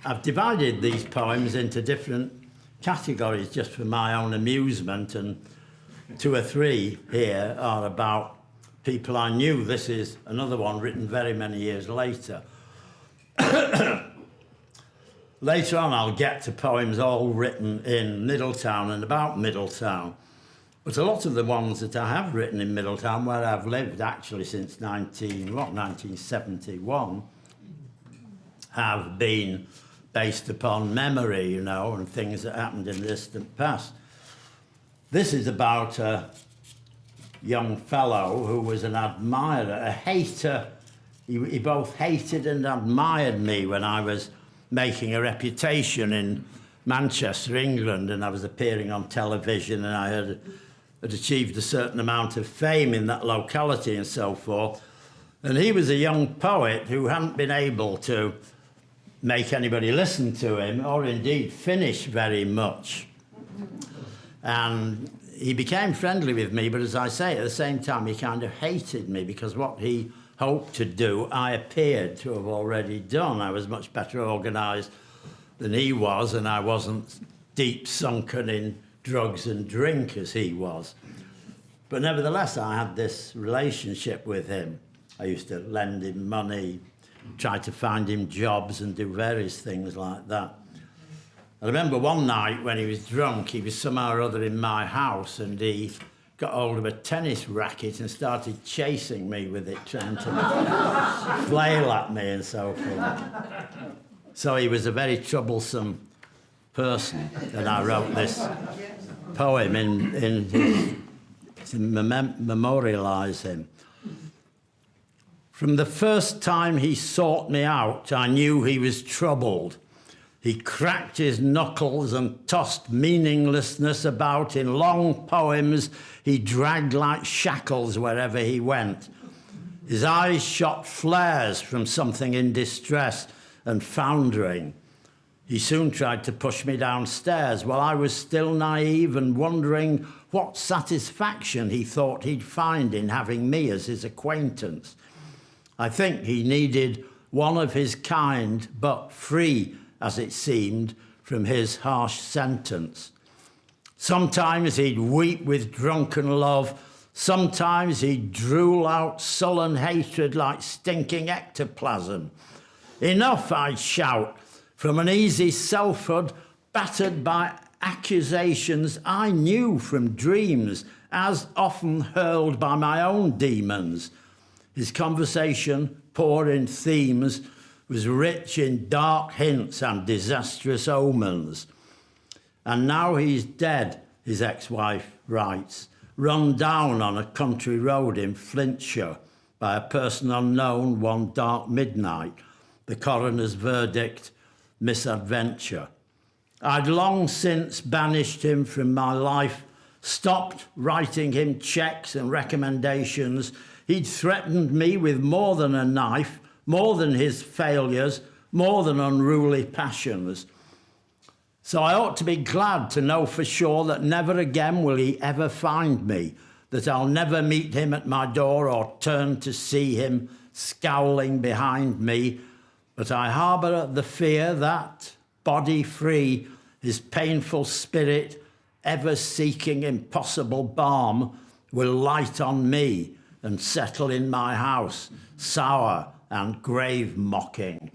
I've divided these poems into different categories just for my own amusement, and 2 or 3 here are about people I knew. This is another one written very many years later. Later on I'll get to poems all written in Middletown and about Middletown. But a lot of the ones that I have written in Middletown, where I've lived actually since 1971, have been based upon memory, you know, and things that happened in the distant past. This is about a young fellow who was an admirer, a hater. He both hated and admired me when I was making a reputation in Manchester, England, and I was appearing on television, and I had achieved a certain amount of fame in that locality and so forth. And he was a young poet who hadn't been able to make anybody listen to him or indeed finish very much. And he became friendly with me, but as I say, at the same time, he kind of hated me because what he hoped to do, I appeared to have already done. I was much better organised than he was, and I wasn't deep sunken in drugs and drink as he was. But nevertheless, I had this relationship with him. I used to lend him money, try to find him jobs and do various things like that. I remember one night when he was drunk, he was somehow or other in my house, and he got hold of a tennis racket and started chasing me with it, trying to flail at me and so forth. So he was a very troublesome person, and I wrote this poem to memorialise him. From the first time he sought me out, I knew he was troubled. He cracked his knuckles and tossed meaninglessness about in long poems he dragged like shackles wherever he went. His eyes shot flares from something in distress and foundering. He soon tried to push me downstairs while I was still naive and wondering what satisfaction he thought he'd find in having me as his acquaintance. I think he needed one of his kind, but free, as it seemed, from his harsh sentence. Sometimes he'd weep with drunken love. Sometimes he'd drool out sullen hatred like stinking ectoplasm. Enough, I'd shout, from an easy selfhood battered by accusations I knew from dreams, as often hurled by my own demons. His conversation, poor in themes, was rich in dark hints and disastrous omens. And now he's dead, his ex-wife writes, run down on a country road in Flintshire by a person unknown one dark midnight. The coroner's verdict, misadventure. I'd long since banished him from my life, stopped writing him checks and recommendations. He'd threatened me with more than a knife, more than his failures, more than unruly passions. So I ought to be glad to know for sure that never again will he ever find me, that I'll never meet him at my door or turn to see him scowling behind me. But I harbour the fear that, body free, his painful spirit, ever seeking impossible balm, will light on me and settle in my house, sour and grave mocking.